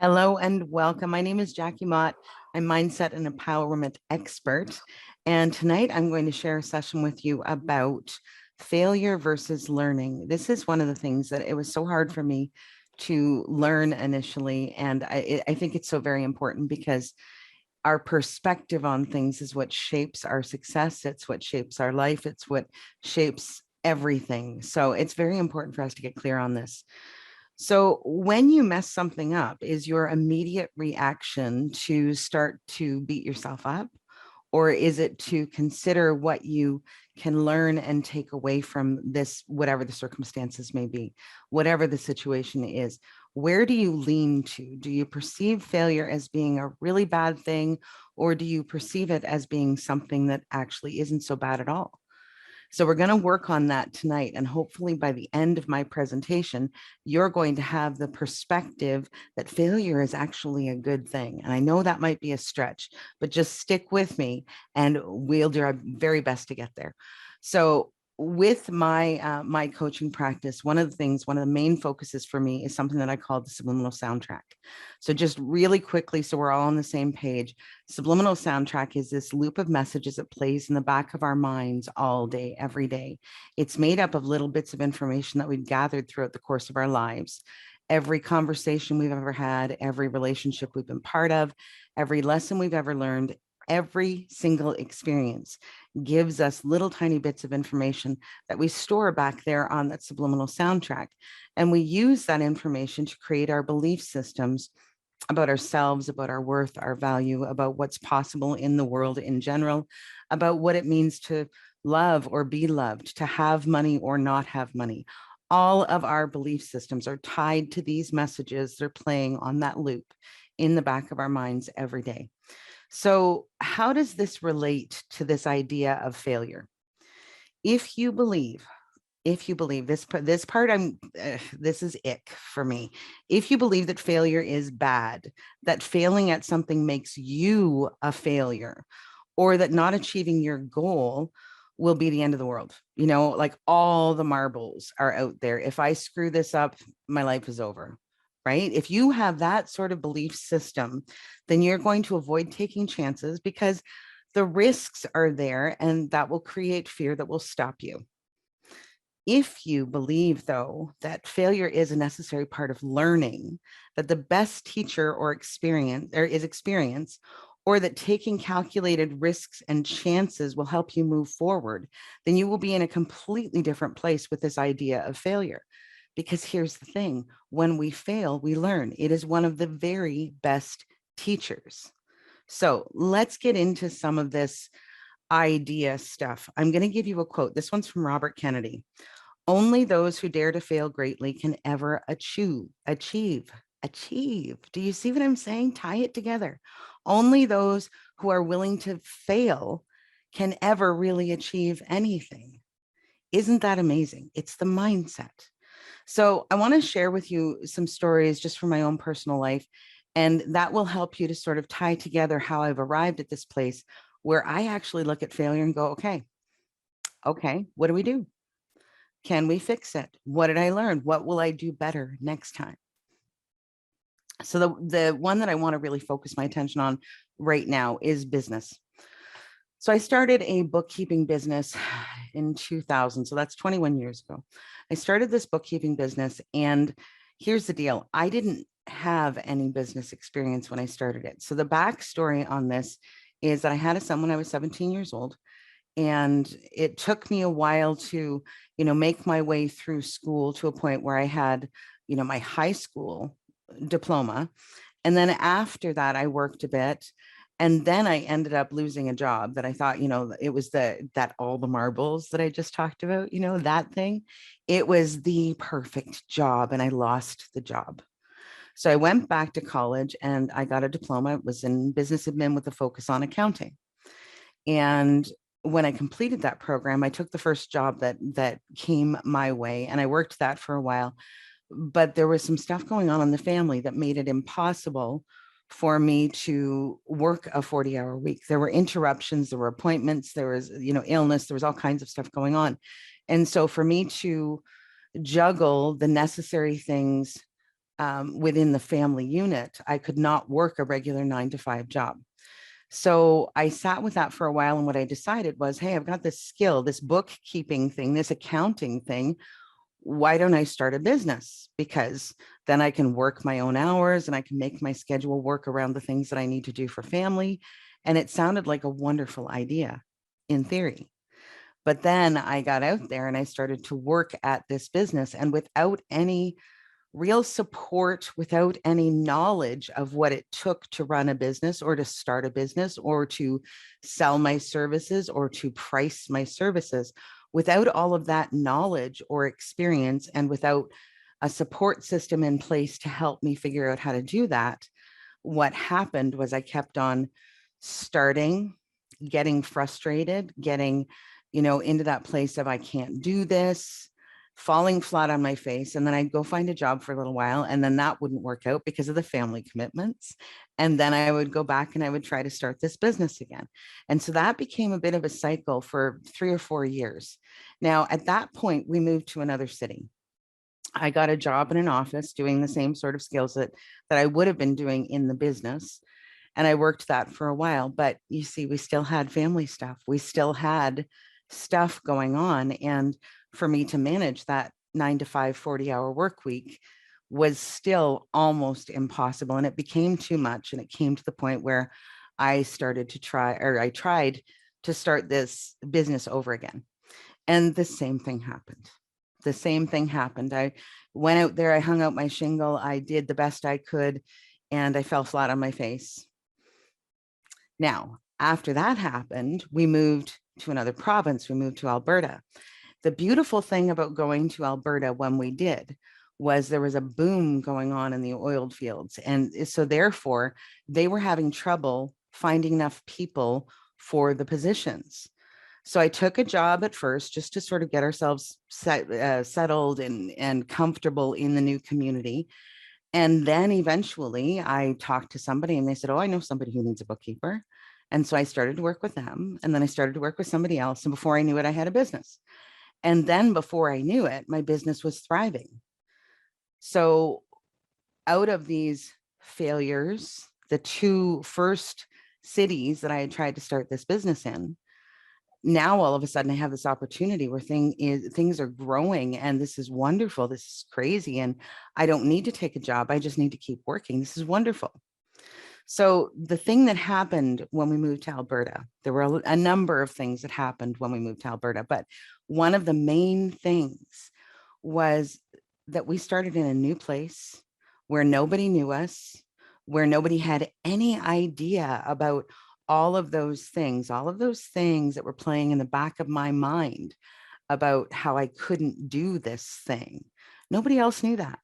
Hello and welcome. My name is Jackie Mott. I'm mindset and empowerment expert. And tonight I'm going to share a session with you about failure versus learning. This is one of the things that it was so hard for me to learn initially. And I think it's so very important because our perspective on things is what shapes our success. It's what shapes our life. It's what shapes everything. So it's very important for us to get clear on this. So when you mess something up, is your immediate reaction to start to beat yourself up? Or is it to consider what you can learn and take away from this, whatever the circumstances may be, whatever the situation is? Where do you lean to? Do you perceive failure as being a really bad thing, or do you perceive it as being something that actually isn't so bad at all? So we're going to work on that tonight. And hopefully by the end of my presentation, you're going to have the perspective that failure is actually a good thing. And I know that might be a stretch, but just stick with me and we'll do our very best to get there. So with my coaching practice, one of the main focuses for me is something that I call the subliminal soundtrack. So just really quickly, so we're all on the same page, subliminal soundtrack is this loop of messages that plays in the back of our minds all day, every day. It's made up of little bits of information that we've gathered throughout the course of our lives. Every conversation we've ever had, every relationship we've been part of, every lesson we've ever learned, every single experience gives us little tiny bits of information that we store back there on that subliminal soundtrack. And we use that information to create our belief systems about ourselves, about our worth, our value, about what's possible in the world in general, about what it means to love or be loved, to have money or not have money. All of our belief systems are tied to these messages. They're playing on that loop in the back of our minds every day. So how does this relate to this idea of failure? If you believe this part, this is ick for me. If you believe that failure is bad, that failing at something makes you a failure, or that not achieving your goal will be the end of the world, like all the marbles are out there. If I screw this up, my life is over. Right? If you have that sort of belief system, then you're going to avoid taking chances because the risks are there and that will create fear that will stop you. If you believe, though, that failure is a necessary part of learning, that the best teacher is experience, or that taking calculated risks and chances will help you move forward, then you will be in a completely different place with this idea of failure. Because here's the thing, when we fail, we learn. It is one of the very best teachers. So let's get into some of this idea stuff. I'm going to give you a quote. This one's from Robert Kennedy. Only those who dare to fail greatly can ever achieve. Do you see what I'm saying? Tie it together. Only those who are willing to fail can ever really achieve anything. Isn't that amazing? It's the mindset. So I want to share with you some stories just from my own personal life, and that will help you to sort of tie together how I've arrived at this place where I actually look at failure and go, okay, what do we do? Can we fix it? What did I learn? What will I do better next time? So the one that I want to really focus my attention on right now is business. So I started a bookkeeping business in 2000. So that's 21 years ago. I started this bookkeeping business, and here's the deal. I didn't have any business experience when I started it. So the backstory on this is that I had a son when I was 17 years old, and it took me a while to, make my way through school to a point where I had, my high school diploma. And then after that, I worked a bit. And then I ended up losing a job that I thought, it was that all the marbles that I just talked about, that thing. It was the perfect job, and I lost the job. So I went back to college and I got a diploma. It was in business admin with a focus on accounting. And when I completed that program, I took the first job that came my way, and I worked that for a while. But there was some stuff going on in the family that made it impossible for me to work a 40-hour week. There were interruptions, there were appointments, there was, illness, there was all kinds of stuff going on. And so for me to juggle the necessary things within the family unit, I could not work a regular 9 to 5 job. So I sat with that for a while. And what I decided was, hey, I've got this skill, this bookkeeping thing, this accounting thing. Why don't I start a business? Because then I can work my own hours and I can make my schedule work around the things that I need to do for family. And it sounded like a wonderful idea in theory. But then I got out there and I started to work at this business, and without any real support, without any knowledge of what it took to run a business or to start a business or to sell my services or to price my services, without all of that knowledge or experience, and without a support system in place to help me figure out how to do that, what happened was I kept on starting, getting frustrated, getting, into that place of I can't do this, falling flat on my face. And then I'd go find a job for a little while, and then that wouldn't work out because of the family commitments. And then I would go back and I would try to start this business again. And so that became a bit of a cycle for 3 or 4 years. Now, at that point, we moved to another city. I got a job in an office doing the same sort of skills that I would have been doing in the business. And I worked that for a while. But you see, we still had family stuff. We still had stuff going on. And for me to manage that 9 to 5, 40-hour work week was still almost impossible. And it became too much. And it came to the point where I tried to start this business over again. And the same thing happened. The same thing happened. I went out there, I hung out my shingle, I did the best I could, and I fell flat on my face. Now, after that happened, we moved to another province. We moved to Alberta. The beautiful thing about going to Alberta when we did was there was a boom going on in the oil fields. And so therefore, they were having trouble finding enough people for the positions. So I took a job at first just to sort of get ourselves settled and comfortable in the new community. And then eventually I talked to somebody and they said, oh, I know somebody who needs a bookkeeper. And so I started to work with them. And then I started to work with somebody else. And before I knew it, I had a business. And then before I knew it, my business was thriving. So out of these failures, the 2 first cities that I had tried to start this business in, now all of a sudden I have this opportunity where things are growing, and this is wonderful. This is crazy. And I don't need to take a job. I just need to keep working. This is wonderful. So the thing that happened when we moved to Alberta, there were a number of things that happened when we moved to Alberta, but one of the main things was that we started in a new place where nobody knew us, where nobody had any idea about all of those things that were playing in the back of my mind about how I couldn't do this thing. Nobody else knew that.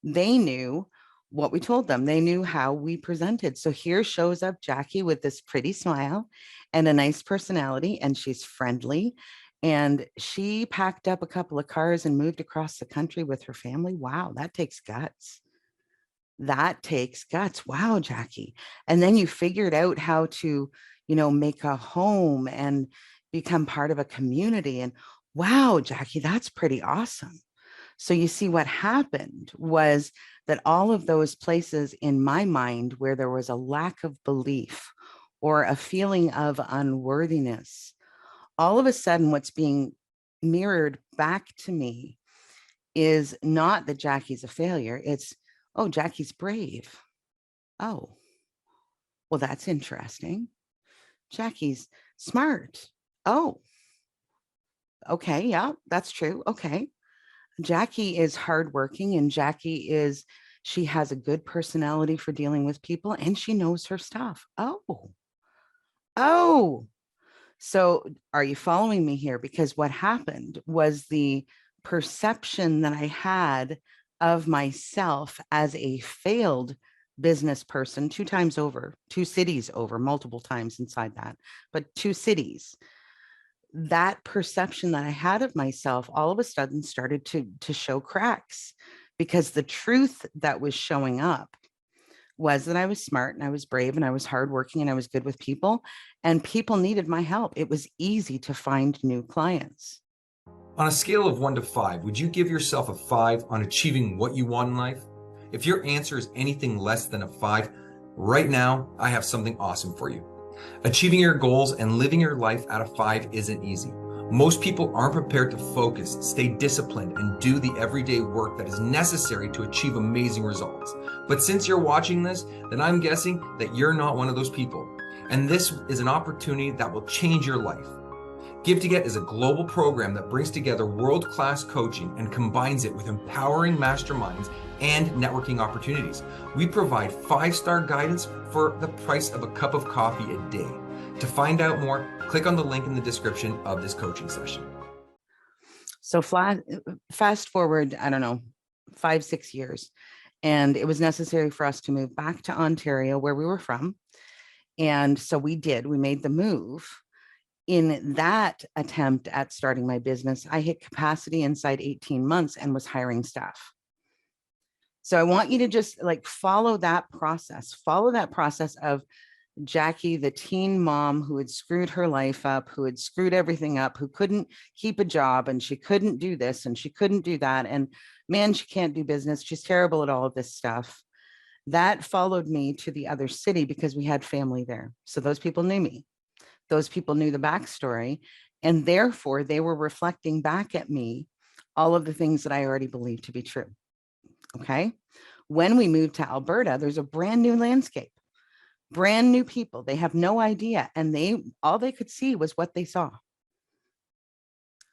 They knew what we told them. They knew how we presented. So here shows up Jackie with this pretty smile and a nice personality, and she's friendly. And she packed up a couple of cars and moved across the country with her family. Wow, that takes guts. That takes guts. Wow, Jackie. And then you figured out how to, make a home and become part of a community. And wow, Jackie, that's pretty awesome. So you see, what happened was that all of those places in my mind where there was a lack of belief or a feeling of unworthiness, all of a sudden what's being mirrored back to me is not that Jackie's a failure. It's, oh, Jackie's brave. Oh, well, that's interesting. Jackie's smart. Oh, okay. Yeah, that's true. Okay. Jackie is hardworking, and Jackie is, She has a good personality for dealing with people, and she knows her stuff. Oh. So are you following me here? Because what happened was the perception that I had of myself as a failed business person 2 times over, 2 cities over, multiple times inside that, but 2 cities. That perception that I had of myself all of a sudden started to show cracks, because the truth that was showing up was that I was smart and I was brave and I was hardworking and I was good with people, and people needed my help. It was easy to find new clients. On a scale of 1 to 5, would you give yourself a 5 on achieving what you want in life? If your answer is anything less than a 5, right now, I have something awesome for you. Achieving your goals and living your life at a 5 isn't easy. Most people aren't prepared to focus, stay disciplined, and do the everyday work that is necessary to achieve amazing results. But since you're watching this, then I'm guessing that you're not one of those people. And this is an opportunity that will change your life. Give to Get is a global program that brings together world-class coaching and combines it with empowering masterminds and networking opportunities. We provide 5-star guidance for the price of a cup of coffee a day. To find out more, click on the link in the description of this coaching session. So fast forward, I don't know, 5-6 years. And it was necessary for us to move back to Ontario, where we were from. And so we made the move. In that attempt at starting my business, I hit capacity inside 18 months and was hiring staff. So I want you to just follow that process of Jackie, the teen mom who had screwed her life up, who had screwed everything up, who couldn't keep a job, and she couldn't do this and she couldn't do that. And man, she can't do business. She's terrible at all of this stuff. That followed me to the other city because we had family there. So those people knew me. Those people knew the backstory, and therefore they were reflecting back at me all of the things that I already believed to be true. Okay. When we moved to Alberta, there's a brand new landscape, brand new people. They have no idea. And all they could see was what they saw.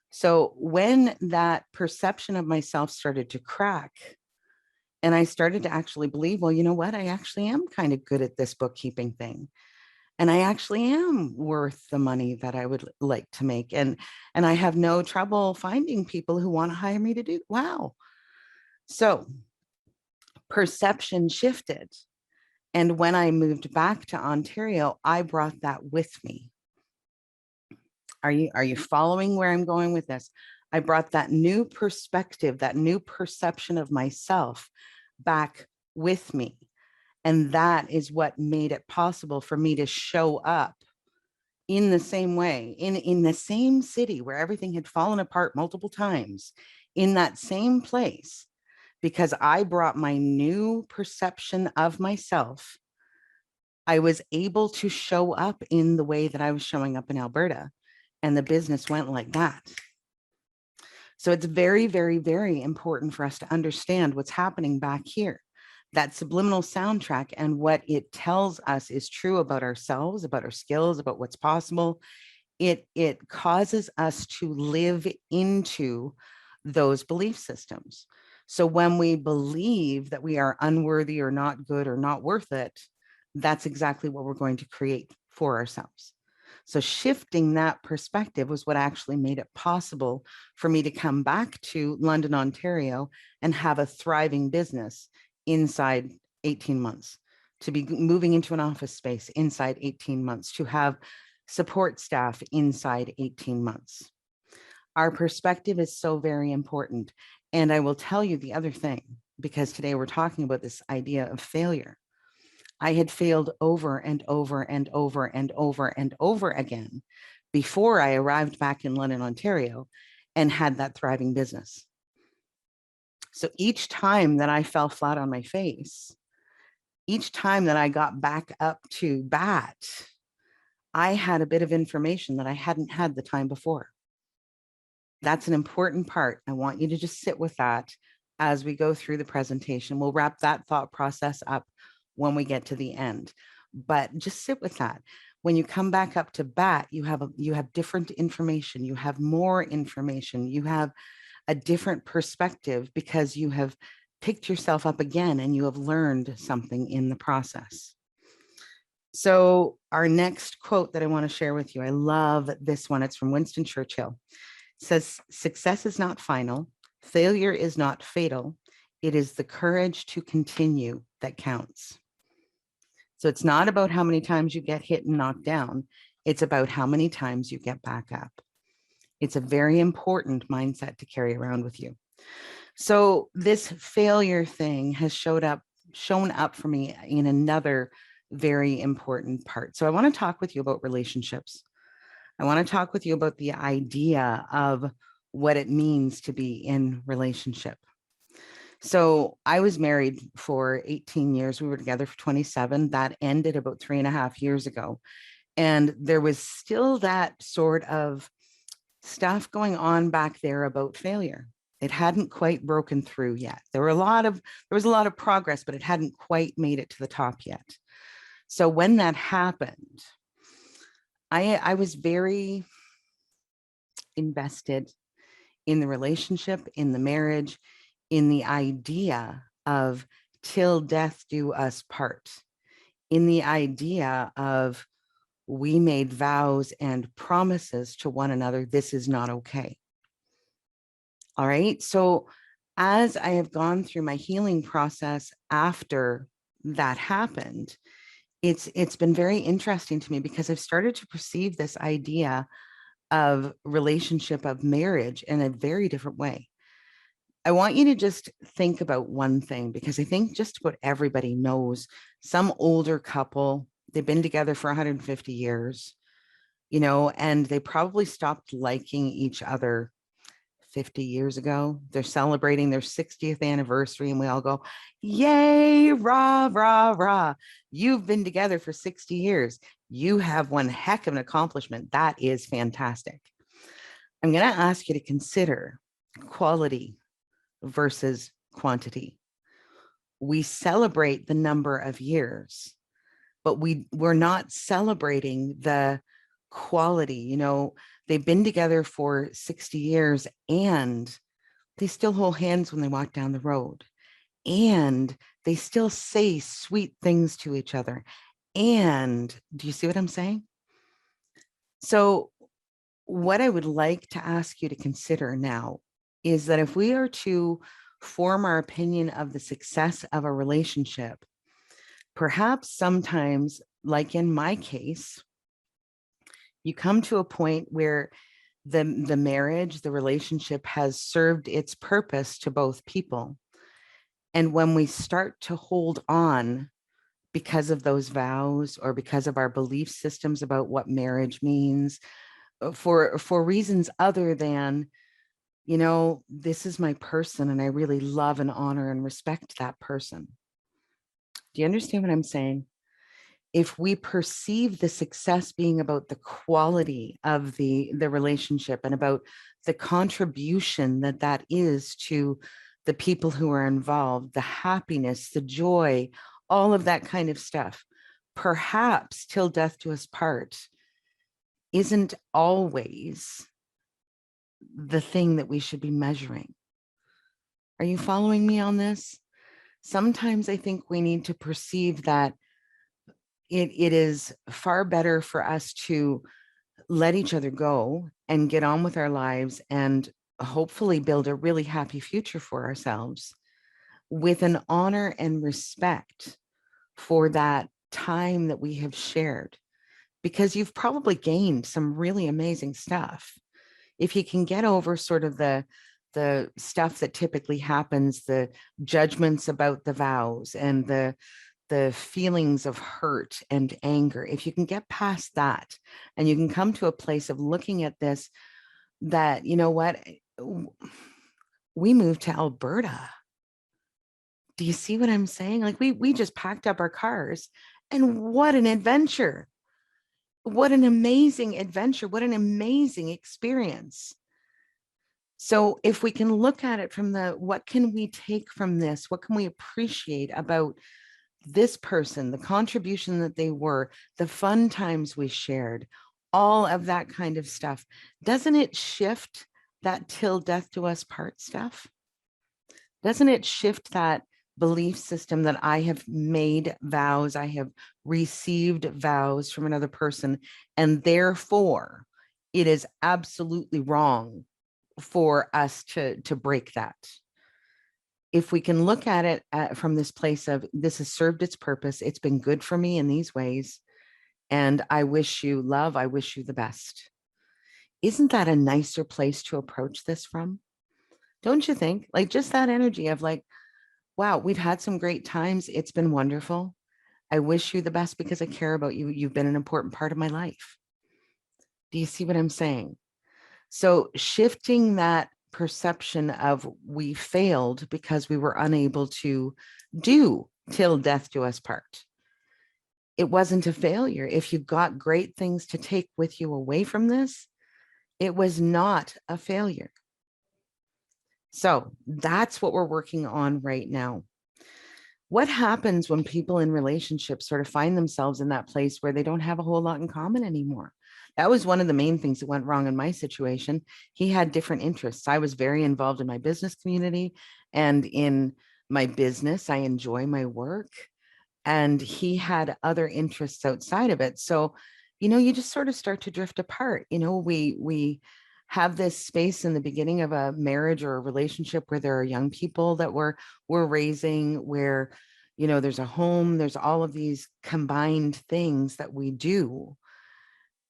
So when that perception of myself started to crack, and I started to actually believe, well, you know what? I actually am kind of good at this bookkeeping thing. And I actually am worth the money that I would like to make. And I have no trouble finding people who want to hire me to do. Wow. So perception shifted. And when I moved back to Ontario, I brought that with me. Are you following where I'm going with this? I brought that new perspective, that new perception of myself back with me. And that is what made it possible for me to show up in the same way, in the same city where everything had fallen apart multiple times, in that same place, because I brought my new perception of myself. I was able to show up in the way that I was showing up in Alberta, and the business went like that. So it's very, very, very important for us to understand what's happening back here. That subliminal soundtrack and what it tells us is true about ourselves, about our skills, about what's possible. It causes us to live into those belief systems. So when we believe that we are unworthy or not good or not worth it, that's exactly what we're going to create for ourselves. So shifting that perspective was what actually made it possible for me to come back to London, Ontario, and have a thriving business inside 18 months, to be moving into an office space inside 18 months, to have support staff inside 18 months. Our perspective is so very important. And I will tell you the other thing, because today we're talking about this idea of failure. I had failed over and over and over and over and over again before I arrived back in London, Ontario, and had that thriving business. So each time that I fell flat on my face, each time that I got back up to bat, I had a bit of information that I hadn't had the time before. That's an important part. I want you to just sit with that as we go through the presentation. We'll wrap that thought process up when we get to the end, but just sit with that. When you come back up to bat, you have different information. You have more information. You have a different perspective because you have picked yourself up again and you have learned something in the process. So our next quote that I want to share with you, I love this one. It's from Winston Churchill. It says, success is not final. Failure is not fatal. It is the courage to continue that counts. So it's not about how many times you get hit and knocked down. It's about how many times you get back up. It's a very important mindset to carry around with you. So this failure thing has shown up for me in another very important part. So I want to talk with you about relationships. I want to talk with you about the idea of what it means to be in relationship. So I was married for 18 years. We were together for 27. That ended about 3.5 years ago. And there was still that sort of stuff going on back there about failure. It hadn't quite broken through yet. There was a lot of progress, but it hadn't quite made it to the top yet. So when that happened, I was very invested in the relationship, in the marriage, in the idea of till death do us part, in the idea of we made vows and promises to one another. This is not okay. All right. So as I have gone through my healing process after that happened, it's been very interesting to me because I've started to perceive this idea of relationship, of marriage in a very different way. I want you to just think about one thing, because I think just about everybody knows some older couple, they've been together for 150 years, and they probably stopped liking each other 50 years ago. They're celebrating their 60th anniversary and we all go, yay, rah, rah, rah. You've been together for 60 years. You have one heck of an accomplishment. That is fantastic. I'm going to ask you to consider quality versus quantity. We celebrate the number of years, but we're not celebrating the quality. They've been together for 60 years and they still hold hands when they walk down the road, and they still say sweet things to each other. And do you see what I'm saying? So what I would like to ask you to consider now is that if we are to form our opinion of the success of a relationship, perhaps sometimes, like in my case, you come to a point where the marriage, the relationship has served its purpose to both people. And when we start to hold on because of those vows or because of our belief systems about what marriage means, for reasons other than, this is my person and I really love and honor and respect that person. Do you understand what I'm saying? If we perceive the success being about the quality of the relationship and about the contribution that is to the people who are involved, the happiness, the joy, all of that kind of stuff, perhaps till death do us part isn't always the thing that we should be measuring. Are you following me on this? Sometimes I think we need to perceive that it is far better for us to let each other go and get on with our lives and hopefully build a really happy future for ourselves with an honor and respect for that time that we have shared, because you've probably gained some really amazing stuff. If you can get over sort of the stuff that typically happens, the judgments about the vows and the feelings of hurt and anger, if you can get past that and you can come to a place of looking at this, that, what, we moved to Alberta. Do you see what I'm saying? Like we just packed up our cars, and what an adventure. What an amazing adventure. What an amazing experience. So if we can look at it from what can we take from this? What can we appreciate about this person, the contribution that they were, the fun times we shared, all of that kind of stuff? Doesn't it shift that till death do us part stuff? Doesn't it shift that belief system that I have made vows, I have received vows from another person, and therefore it is absolutely wrong for us to break that? If we can look at it from this place of this has served its purpose, it's been good for me in these ways, and I wish you love, I wish you the best. Isn't that a nicer place to approach this from? Don't you think? Like just that energy of like, wow, we've had some great times. It's been wonderful. I wish you the best because I care about you. You've been an important part of my life. Do you see what I'm saying? So shifting that perception of we failed because we were unable to do till death do us part. It wasn't a failure. If you got great things to take with you away from this, it was not a failure. So that's what we're working on right now. What happens when people in relationships sort of find themselves in that place where they don't have a whole lot in common anymore? That was one of the main things that went wrong in my situation. He had different interests. I was very involved in my business community and in my business. I enjoy my work, and he had other interests outside of it. So, you just sort of start to drift apart. We have this space in the beginning of a marriage or a relationship where there are young people that we're raising, where there's a home, there's all of these combined things that we do.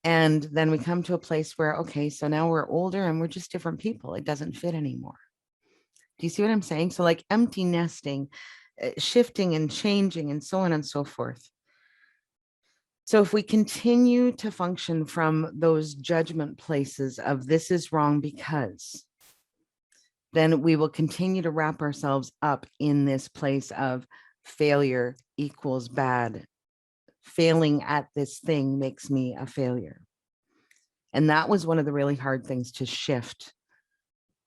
And then we come to a place where, okay, so now we're older and we're just different people. It doesn't fit anymore. Do you see what I'm saying? So like empty nesting, shifting and changing and so on and so forth. So if we continue to function from those judgment places of this is wrong because, then we will continue to wrap ourselves up in this place of failure equals bad. Failing at this thing makes me a failure. And that was one of the really hard things to shift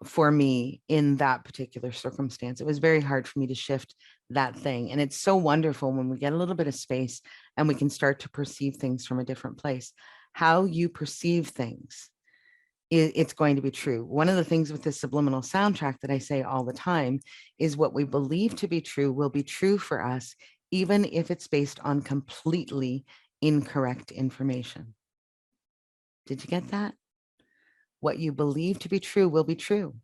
for me in that particular circumstance. It was very hard for me to shift that thing. And it's so wonderful when we get a little bit of space and we can start to perceive things from a different place. How you perceive things, it's going to be true. One of the things with the subliminal soundtrack that I say all the time is what we believe to be true will be true for us, even if it's based on completely incorrect information. Did you get that? What you believe to be true will be true,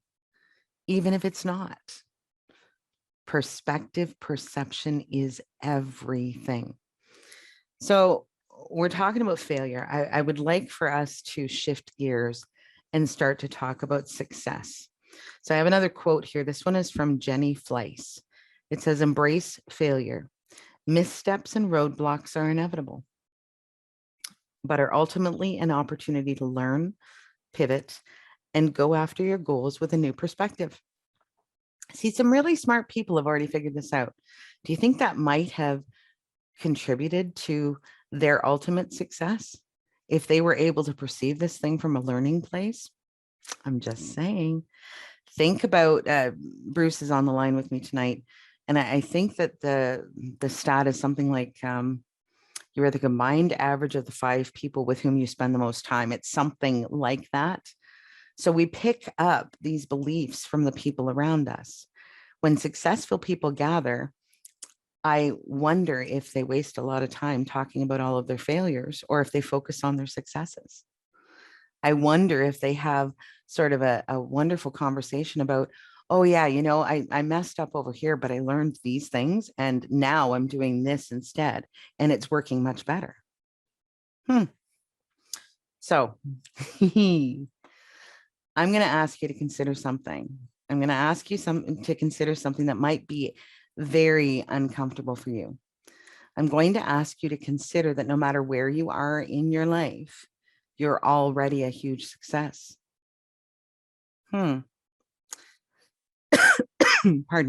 even if it's not. Perspective, perception is everything. So we're talking about failure. I would like for us to shift gears and start to talk about success. So I have another quote here. This one is from Jenny Fleiss. It says, embrace failure. Missteps and roadblocks are inevitable, but are ultimately an opportunity to learn, pivot, and go after your goals with a new perspective. See, some really smart people have already figured this out. Do you think that might have contributed to their ultimate success if they were able to perceive this thing from a learning place? I'm just saying. Think about Bruce is on the line with me tonight, and I think that the stat is something like you are the combined average of the 5 people with whom you spend the most time. It's something like that. So we pick up these beliefs from the people around us. When successful people gather, I wonder if they waste a lot of time talking about all of their failures or if they focus on their successes. I wonder if they have sort of a wonderful conversation about, oh yeah, I messed up over here, but I learned these things and now I'm doing this instead and it's working much better. So I'm going to ask you to consider something. I'm going to ask you to consider something that might be very uncomfortable for you. I'm going to ask you to consider that no matter where you are in your life, you're already a huge success. Pardon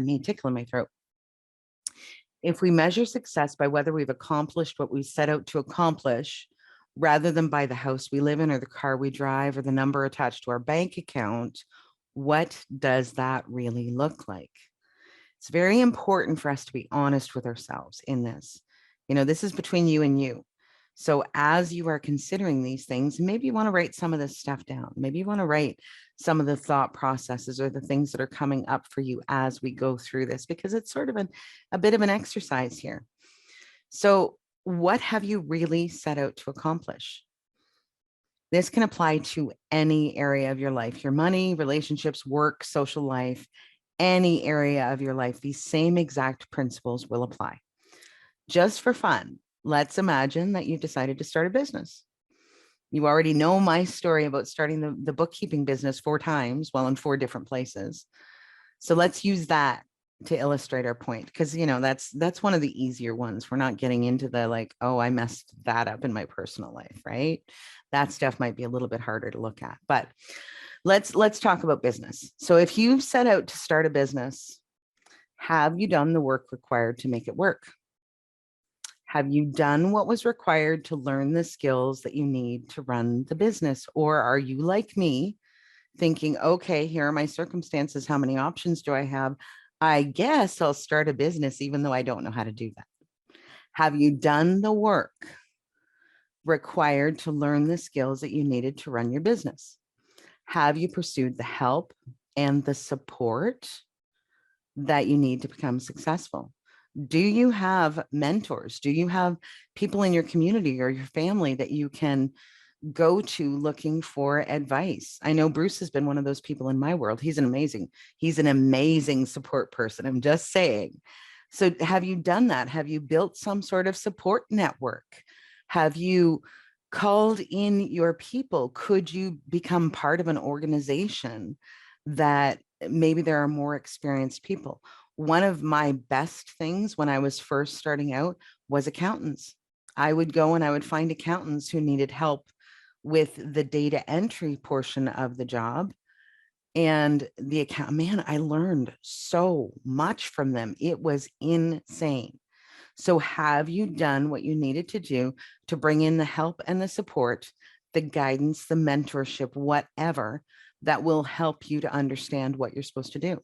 me, tickle in my throat. If we measure success by whether we've accomplished what we set out to accomplish, rather than by the house we live in or the car we drive or the number attached to our bank account, what does that really look like? It's very important for us to be honest with ourselves in this. This is between you and you. So as you are considering these things, maybe you want to write some of this stuff down. Maybe you want to write some of the thought processes or the things that are coming up for you as we go through this, because it's sort of a bit of an exercise here. So what have you really set out to accomplish? This can apply to any area of your life, your money, relationships, work, social life, any area of your life. These same exact principles will apply. Just for fun, let's imagine that you've decided to start a business. You already know my story about starting the bookkeeping business 4 times, well, in 4 different places. So let's use that to illustrate our point, because that's one of the easier ones. We're not getting into the like, oh, I messed that up in my personal life, right? That stuff might be a little bit harder to look at, but let's talk about business. So if you've set out to start a business, have you done the work required to make it work? Have you done what was required to learn the skills that you need to run the business? Or are you like me, thinking, okay, here are my circumstances. How many options do I have? I guess I'll start a business, even though I don't know how to do that. Have you done the work required to learn the skills that you needed to run your business? Have you pursued the help and the support that you need to become successful? Do you have mentors? Do you have people in your community or your family that you can go to looking for advice? I know Bruce has been one of those people in my world. He's an amazing support person. I'm just saying. So have you done that? Have you built some sort of support network? Have you called in your people? Could you become part of an organization that maybe there are more experienced people? One of my best things when I was first starting out was accountants. I would go and I would find accountants who needed help with the data entry portion of the job. And the account, man, I learned so much from them. It was insane. So have you done what you needed to do to bring in the help and the support, the guidance, the mentorship, whatever that will help you to understand what you're supposed to do?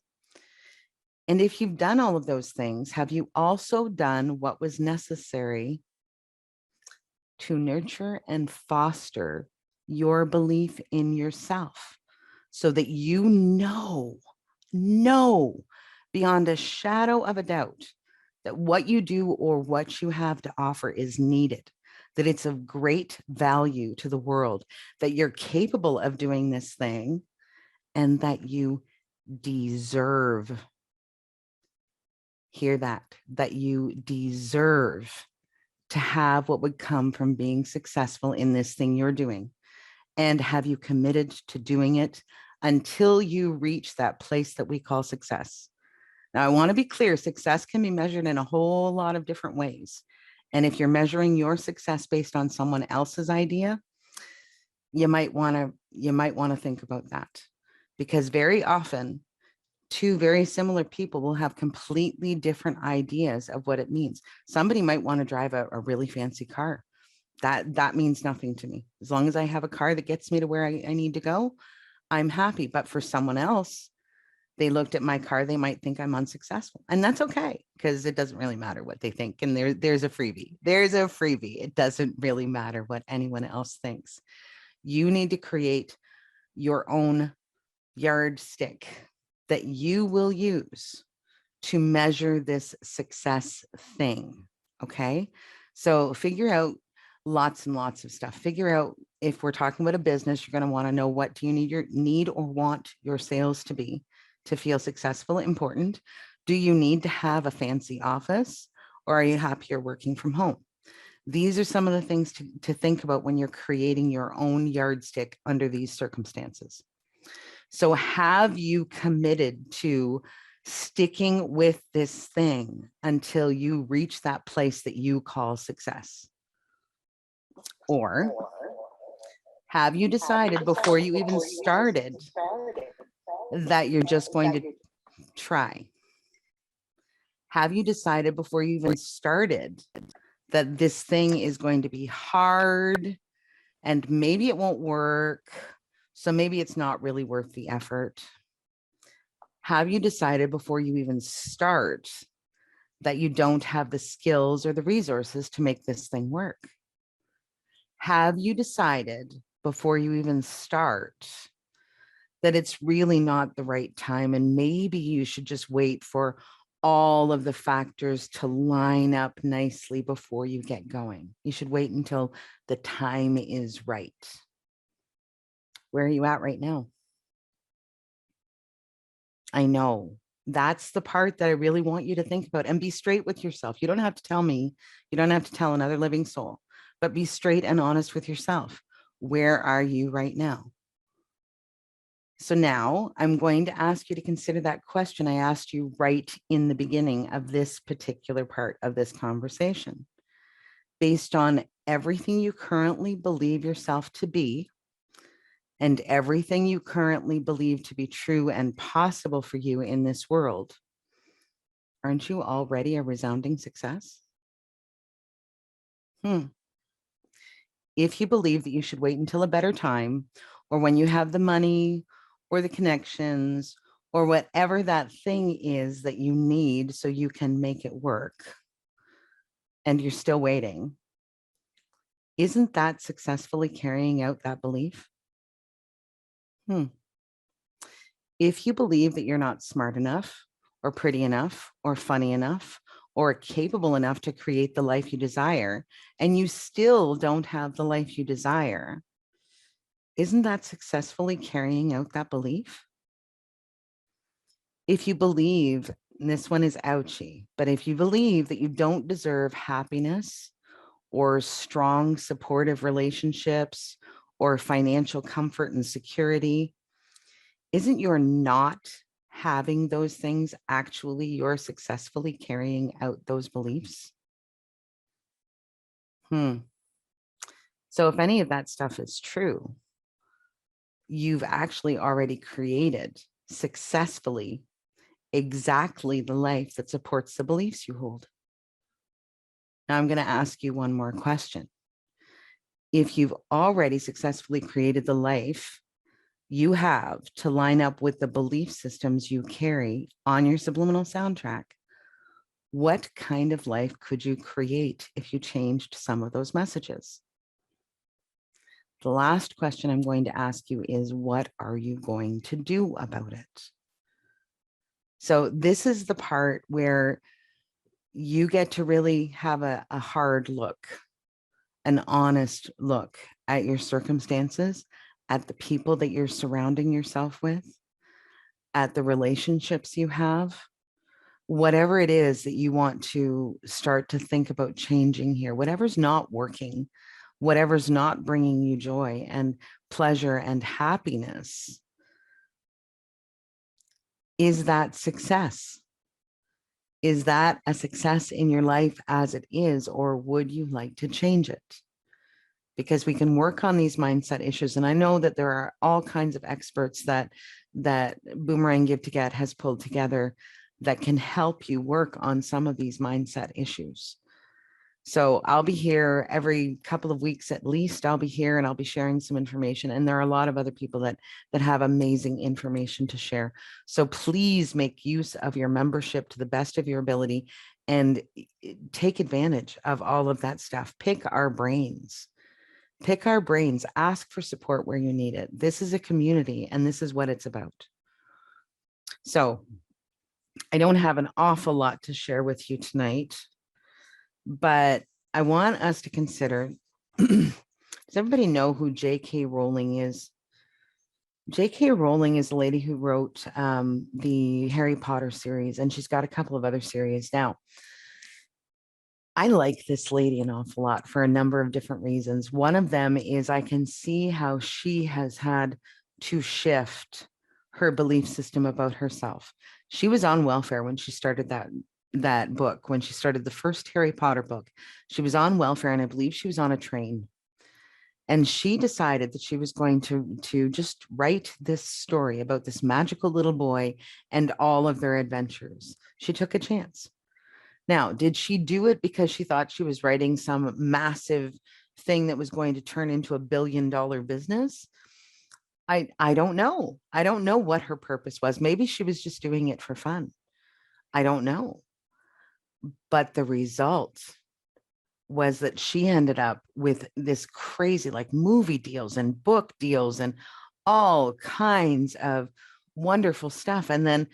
And if you've done all of those things, have you also done what was necessary to nurture and foster your belief in yourself so that you know beyond a shadow of a doubt that what you do or what you have to offer is needed, that it's of great value to the world, that you're capable of doing this thing, and that you deserve, hear that you deserve to have what would come from being successful in this thing you're doing. And have you committed to doing it until you reach that place that we call success? Now, I want to be clear, success can be measured in a whole lot of different ways. And if you're measuring your success based on someone else's idea, you might want to think about that, because very often 2 very similar people will have completely different ideas of what it means. Somebody might want to drive a really fancy car. That means nothing to me. As long as I have a car that gets me to where I need to go, I'm happy. But for someone else, they looked at my car, they might think I'm unsuccessful. And that's okay, because it doesn't really matter what they think. And there's a freebie. There's a freebie. It doesn't really matter what anyone else thinks. You need to create your own yardstick that you will use to measure this success thing. Okay. So figure out lots and lots of stuff. Figure out, if we're talking about a business, you're going to want to know, what do you need or want your sales to be to feel successful? Important. Do you need to have a fancy office, or are you happier working from home? These are some of the things to think about when you're creating your own yardstick under these circumstances. So have you committed to sticking with this thing until you reach that place that you call success? Or have you decided before you even started that you're just going to try? Have you decided before you even started that this thing is going to be hard and maybe it won't work, so maybe it's not really worth the effort? Have you decided before you even start that you don't have the skills or the resources to make this thing work? Have you decided before you even start that it's really not the right time. And maybe you should just wait for all of the factors to line up nicely before you get going. You should wait until the time is right. Where are you at right now? I know that's the part that I really want you to think about, and be straight with yourself. You don't have to tell me, you don't have to tell another living soul, but be straight and honest with yourself. Where are you right now? So now I'm going to ask you to consider that question I asked you right in the beginning of this particular part of this conversation. Based on everything you currently believe yourself to be, and everything you currently believe to be true and possible for you in this world, aren't you already a resounding success? If you believe that you should wait until a better time, or when you have the money or the connections or whatever that thing is that you need so you can make it work, and you're still waiting, isn't that successfully carrying out that belief? If you believe that you're not smart enough or pretty enough or funny enough or capable enough to create the life you desire, and you still don't have the life you desire, isn't that successfully carrying out that belief? If you believe, and this one is ouchy, but if you believe that you don't deserve happiness or strong supportive relationships or financial comfort and security, isn't your not having those things actually you're successfully carrying out those beliefs? So if any of that stuff is true, you've actually already created successfully exactly the life that supports the beliefs you hold. Now I'm going to ask you one more question. If you've already successfully created the life you have to line up with the belief systems you carry on your subliminal soundtrack, what kind of life could you create if you changed some of those messages? The last question I'm going to ask you is, what are you going to do about it? So this is the part where you get to really have a hard look, an honest look at your circumstances, at the people that you're surrounding yourself with, at the relationships you have, whatever it is that you want to start to think about changing here, whatever's not working, whatever's not bringing you joy and pleasure and happiness. Is that success? Is that a success in your life as it is, or would you like to change it? Because we can work on these mindset issues. And I know that there are all kinds of experts that Boomerang Give to Get has pulled together that can help you work on some of these mindset issues. So I'll be here every couple of weeks at least. I'll be here and I'll be sharing some information. And there are a lot of other people that have amazing information to share. So please make use of your membership to the best of your ability and take advantage of all of that stuff. Pick our brains. Pick our brains. Ask for support where you need it. This is a community and this is what it's about. So I don't have an awful lot to share with you tonight, but I want us to consider, does everybody know who J.K. Rowling is? J.K. Rowling is the lady who wrote the Harry Potter series, and she's got a couple of other series. Now, I like this lady an awful lot for a number of different reasons. One of them is I can see how she has had to shift her belief system about herself. She was on welfare when she started that book, when she started the first Harry Potter book. She was on welfare, and I believe she was on a train. And she decided that she was going to just write this story about this magical little boy and all of their adventures. She took a chance. Now, did she do it because she thought she was writing some massive thing that was going to turn into $1 billion business? I don't know. I don't know what her purpose was. Maybe she was just doing it for fun. I don't know. But the result was that she ended up with this crazy like movie deals and book deals and all kinds of wonderful stuff. And then,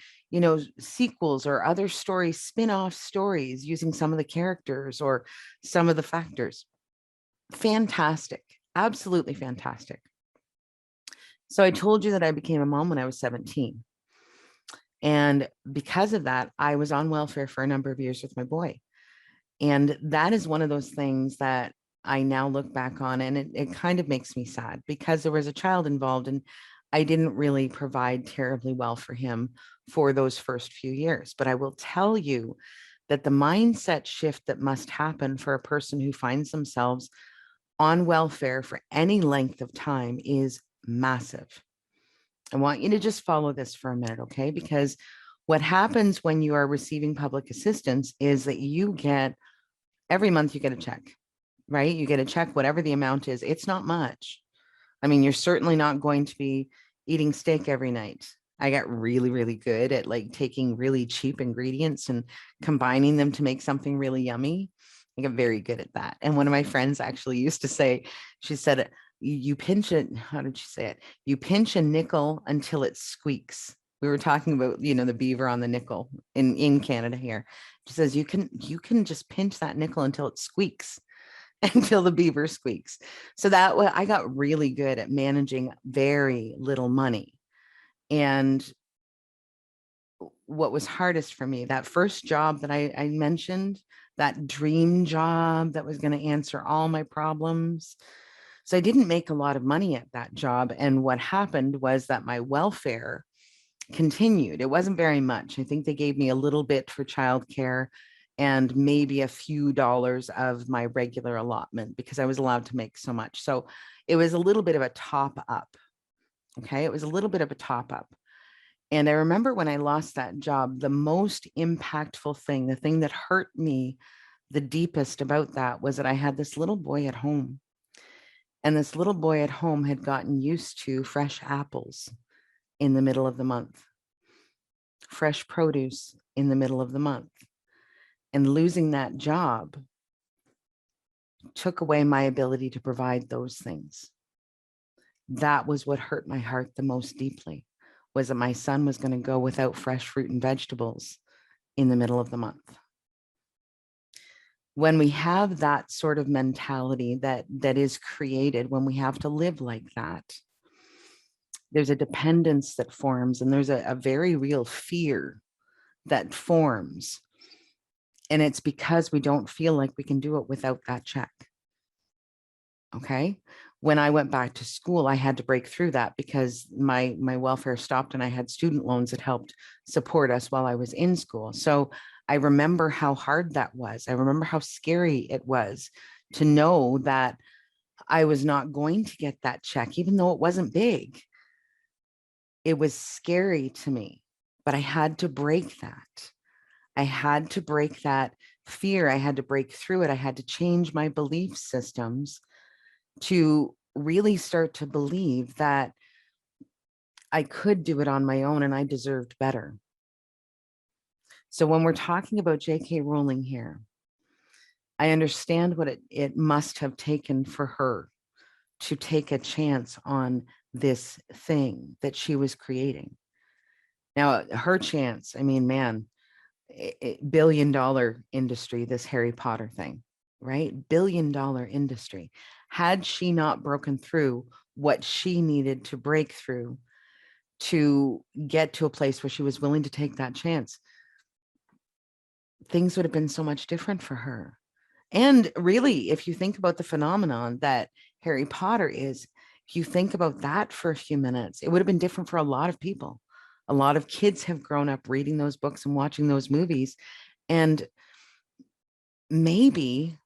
sequels or other stories, spin-off stories using some of the characters or some of the factors. Fantastic. Absolutely fantastic. So I told you that I became a mom when I was 17. And because of that, I was on welfare for a number of years with my boy. And that is one of those things that I now look back on, and it kind of makes me sad because there was a child involved and I didn't really provide terribly well for him for those first few years. But I will tell you that the mindset shift that must happen for a person who finds themselves on welfare for any length of time is massive. I want you to just follow this for a minute, okay? Because what happens when you are receiving public assistance is that you get every month you get a check, right? You get a check, whatever the amount is. It's not much. I mean, you're certainly not going to be eating steak every night. I got really, really good at like taking really cheap ingredients and combining them to make something really yummy. I got very good at that. And one of my friends actually used to say, she said, you pinch it. How did she say it? You pinch a nickel until it squeaks. We were talking about, the beaver on the nickel in Canada here. She says, you can just pinch that nickel until it squeaks, until the beaver squeaks. So that way I got really good at managing very little money. And what was hardest for me, that first job that I mentioned, that dream job that was going to answer all my problems. So I didn't make a lot of money at that job. And what happened was that my welfare continued. It wasn't very much. I think they gave me a little bit for childcare and maybe a few dollars of my regular allotment because I was allowed to make so much. So it was a little bit of a top up. Okay. It was a little bit of a top up. And I remember when I lost that job, the most impactful thing, the thing that hurt me the deepest about that was that I had this little boy at home. And this little boy at home had gotten used to fresh apples in the middle of the month, fresh produce in the middle of the month. And losing that job took away my ability to provide those things. That was what hurt my heart the most deeply, was that my son was going to go without fresh fruit and vegetables in the middle of the month. When we have that sort of mentality that is created, when we have to live like that, there's a dependence that forms, and there's a very real fear that forms. And it's because we don't feel like we can do it without that check. Okay. When I went back to school, I had to break through that because my welfare stopped and I had student loans that helped support us while I was in school. So I remember how hard that was. I remember how scary it was to know that I was not going to get that check, even though it wasn't big. It was scary to me, but I had to break that. I had to break that fear. I had to break through it. I had to change my belief systems to really start to believe that I could do it on my own and I deserved better. So when we're talking about J.K. Rowling here, I understand what it must have taken for her to take a chance on this thing that she was creating. Now, her chance, I mean, man, billion-dollar industry, this Harry Potter thing, right? Billion-dollar industry. Had she not broken through what she needed to break through to get to a place where she was willing to take that chance, things would have been so much different for her. And really, if you think about the phenomenon that Harry Potter is, if you think about that for a few minutes, it would have been different for a lot of people. A lot of kids have grown up reading those books and watching those movies. And maybe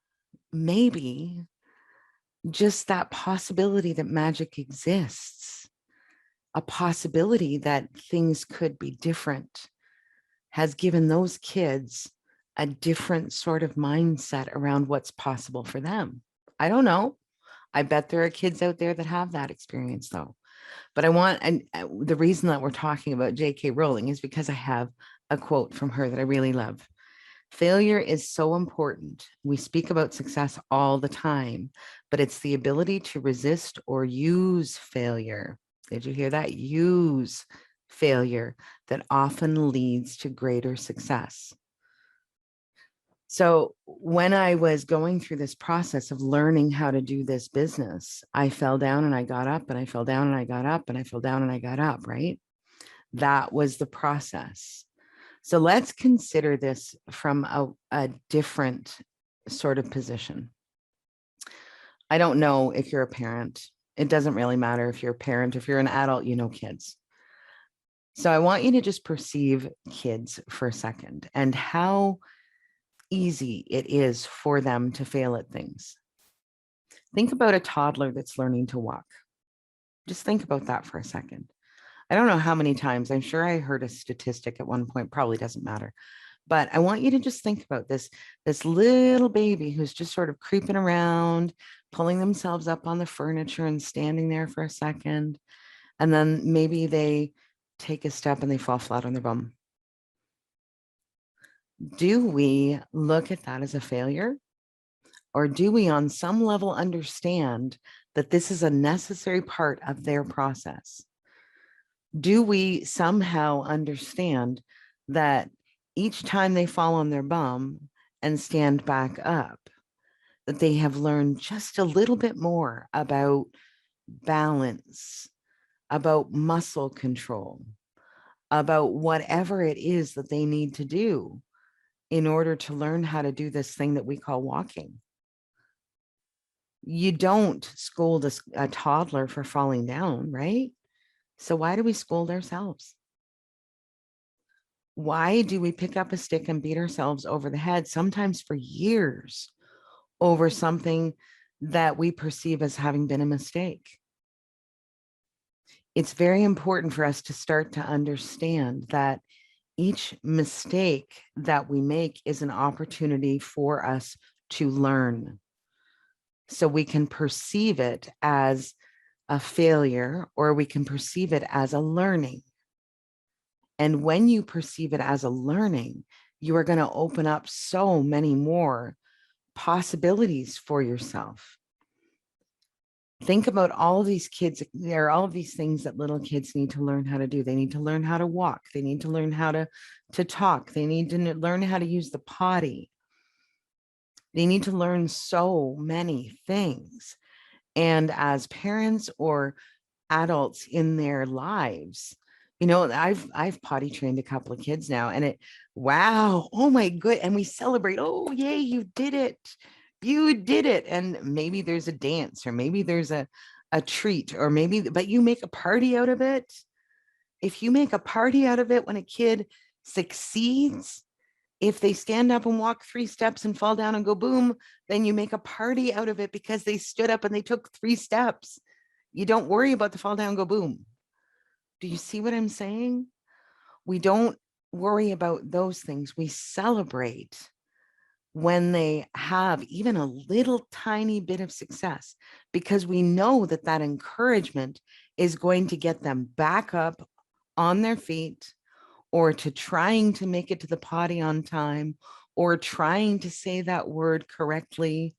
just that possibility that magic exists, a possibility that things could be different, has given those kids a different sort of mindset around what's possible for them. I don't know. I bet there are kids out there that have that experience though. But the reason that we're talking about J.K. Rowling is because I have a quote from her that I really love. Failure is so important. We speak about success all the time, but it's the ability to resist or use failure Did you hear that? Use failure that often leads to greater success. So when I was going through this process of learning how to do this business, I fell down and I got up, and I fell down and I got up, and I fell down and I got up, right? That was the process. So let's consider this from a different sort of position. I don't know if you're a parent. It doesn't really matter if you're a parent. If you're an adult, you know kids. So I want you to just perceive kids for a second and how easy it is for them to fail at things. Think about a toddler that's learning to walk. Just think about that for a second. I don't know how many times, I'm sure I heard a statistic at one point, probably doesn't matter. But I want you to just think about this little baby who's just sort of creeping around, pulling themselves up on the furniture and standing there for a second. And then maybe they take a step and they fall flat on their bum. Do we look at that as a failure? Or do we, on some level, understand that this is a necessary part of their process? Do we somehow understand that each time they fall on their bum and stand back up, that they have learned just a little bit more about balance, about muscle control, about whatever it is that they need to do in order to learn how to do this thing that we call walking? You don't scold a toddler for falling down, right? So why do we scold ourselves? Why do we pick up a stick and beat ourselves over the head, sometimes for years, over something that we perceive as having been a mistake? It's very important for us to start to understand that each mistake that we make is an opportunity for us to learn. So we can perceive it as a failure, or we can perceive it as a learning. And when you perceive it as a learning, you are going to open up so many more possibilities for yourself. Think about all of these kids. There are all of these things that little kids need to learn how to do. They need to learn how to walk. They need to learn how to talk. They need to learn how to use the potty. They need to learn so many things. And as parents or adults in their lives, I've potty trained a couple of kids now, and wow, oh my good. And we celebrate, oh, yay, you did it. You did it. And maybe there's a dance, or maybe there's a treat, or but you make a party out of it. If you make a party out of it when a kid succeeds, if they stand up and walk 3 steps and fall down and go boom, then you make a party out of it because they stood up and they took 3 steps. You don't worry about the fall down, go boom. Do you see what I'm saying? We don't worry about those things. We celebrate when they have even a little tiny bit of success, because we know that that encouragement is going to get them back up on their feet, or to trying to make it to the potty on time, or trying to say that word correctly,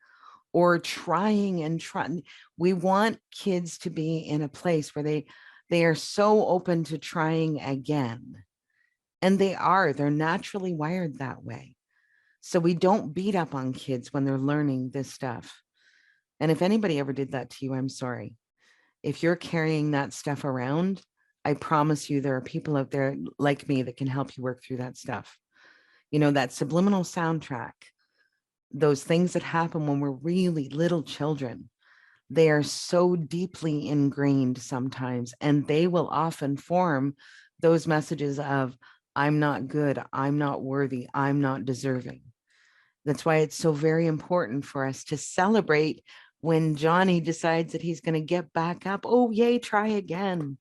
or trying and trying. We want kids to be in a place where they are so open to trying again. And they're naturally wired that way. So we don't beat up on kids when they're learning this stuff. And if anybody ever did that to you, I'm sorry. If you're carrying that stuff around, I promise you there are people out there like me that can help you work through that stuff. That subliminal soundtrack, those things that happen when we're really little children, they are so deeply ingrained sometimes, and they will often form those messages of, I'm not good, I'm not worthy, I'm not deserving. That's why it's so very important for us to celebrate when Johnny decides that he's going to get back up. Oh, yay, try again.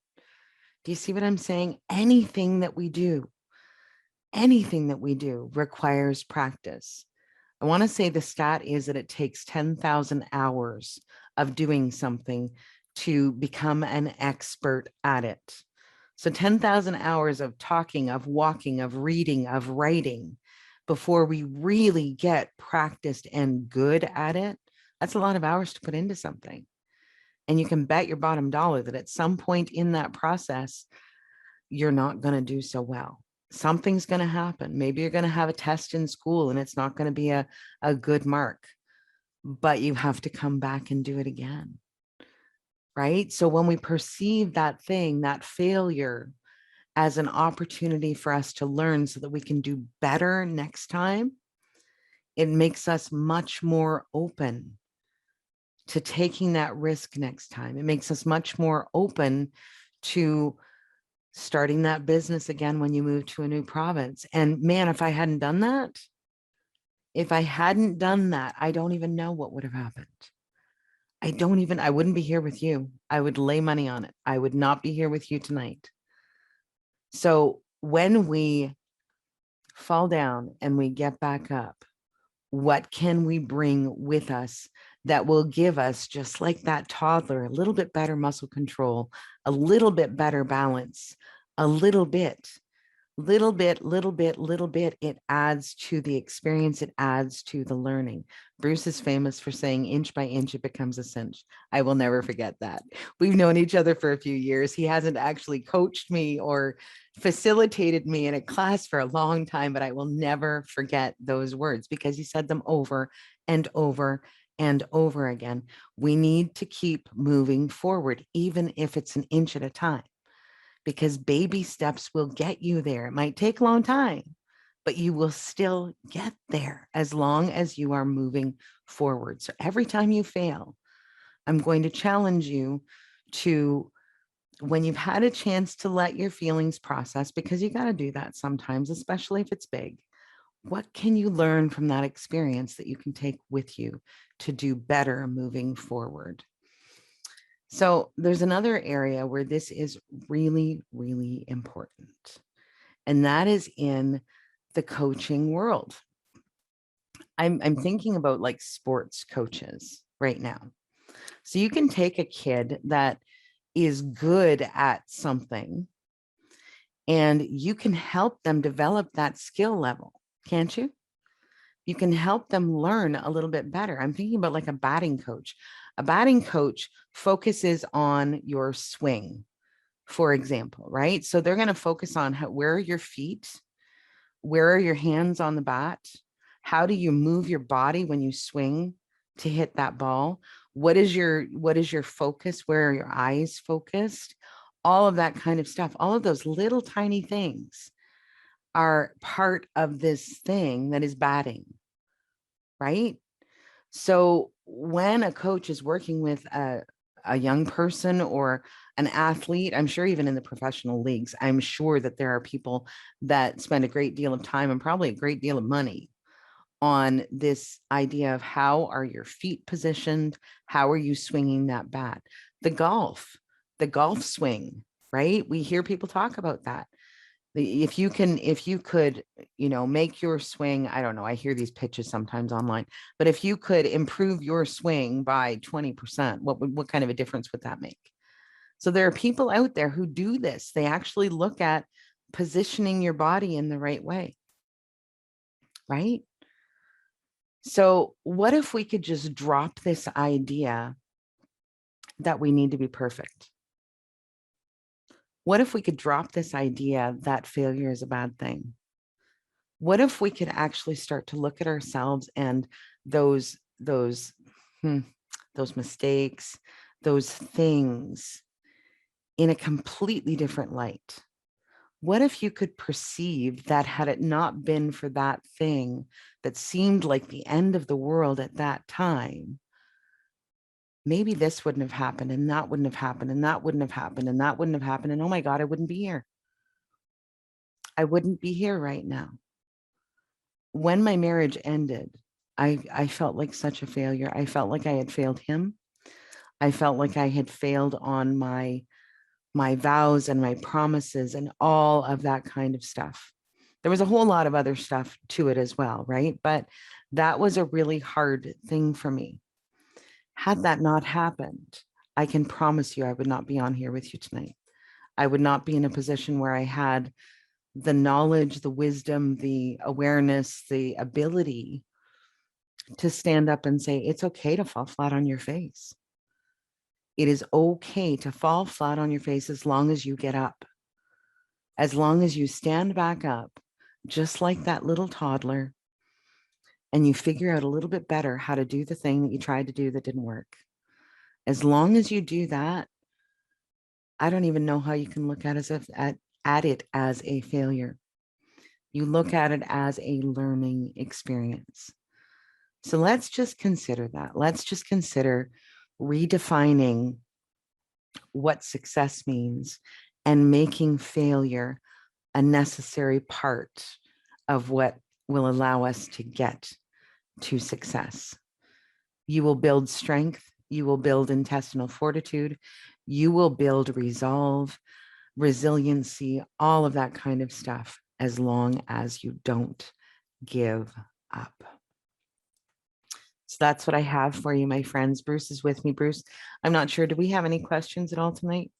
Do you see what I'm saying? Anything that we do requires practice. I want to say the stat is that it takes 10,000 hours of doing something to become an expert at it. So 10,000 hours of talking, of walking, of reading, of writing before we really get practiced and good at it. That's a lot of hours to put into something. And you can bet your bottom dollar that at some point in that process, you're not going to do so well. Something's going to happen. Maybe you're going to have a test in school and it's not going to be a good mark, but you have to come back and do it again. Right? So when we perceive that thing, that failure, as an opportunity for us to learn so that we can do better next time, it makes us much more open to taking that risk next time. It makes us much more open to starting that business again when you move to a new province. And man, if I hadn't done that, I don't even know what would have happened. I wouldn't be here with you. I would lay money on it. I would not be here with you tonight. So when we fall down and we get back up, what can we bring with us that will give us, just like that toddler, a little bit better muscle control, a little bit better balance, a little bit, it adds to the experience, it adds to the learning. Bruce is famous for saying, inch by inch, it becomes a cinch. I will never forget that. We've known each other for a few years. He hasn't actually coached me or facilitated me in a class for a long time, but I will never forget those words because he said them over and over and over again. We need to keep moving forward, even if it's an inch at a time, because baby steps will get you there. It might take a long time, but you will still get there as long as you are moving forward. So every time you fail, I'm going to challenge you to, when you've had a chance to let your feelings process, because you got to do that sometimes, especially if it's big, what can you learn from that experience that you can take with you to do better moving forward? So there's another area where this is really, really important, and that is in the coaching world. I'm thinking about like sports coaches right now. So you can take a kid that is good at something and you can help them develop that skill level, can't you? You can help them learn a little bit better. I'm thinking about like a batting coach. A batting coach focuses on your swing, for example, right? So they're going to focus on where are your feet? Where are your hands on the bat? How do you move your body when you swing to hit that ball? What is your focus? Where are your eyes focused? All of that kind of stuff. All of those little tiny things are part of this thing that is batting, right? So when a coach is working with a young person or an athlete, I'm sure even in the professional leagues, I'm sure that there are people that spend a great deal of time and probably a great deal of money on this idea of how are your feet positioned? How are you swinging that bat? The golf swing, right? We hear people talk about that. If you could, make your swing, I don't know, I hear these pitches sometimes online, but if you could improve your swing by 20%, what kind of a difference would that make? So there are people out there who do this. They actually look at positioning your body in the right way, right? So what if we could just drop this idea that we need to be perfect? What if we could drop this idea that failure is a bad thing? What if we could actually start to look at ourselves and those mistakes, those things in a completely different light? What if you could perceive that had it not been for that thing that seemed like the end of the world at that time, maybe this wouldn't have happened and that wouldn't have happened and that wouldn't have happened and that wouldn't have happened. And oh my God, I wouldn't be here. I wouldn't be here right now. When my marriage ended, I felt like such a failure. I felt like I had failed him. I felt like I had failed on my vows and my promises and all of that kind of stuff. There was a whole lot of other stuff to it as well, right? But that was a really hard thing for me. Had that not happened, I can promise you I would not be on here with you tonight. I would not be in a position where I had the knowledge, the wisdom, the awareness, the ability to stand up and say, it's okay to fall flat on your face. It is okay to fall flat on your face as long as you get up, as long as you stand back up, just like that little toddler, and you figure out a little bit better how to do the thing that you tried to do that didn't work. As long as you do that, I don't even know how you can look at it as a failure. You look at it as a learning experience. So let's just consider that. Let's just consider redefining what success means and making failure a necessary part of what will allow us to get to success. You will build strength. You will build intestinal fortitude. You will build resolve, resiliency, all of that kind of stuff, as long as you don't give up. So that's what I have for you, my friends. Bruce is with me. Bruce, I'm not sure. Do we have any questions at all tonight?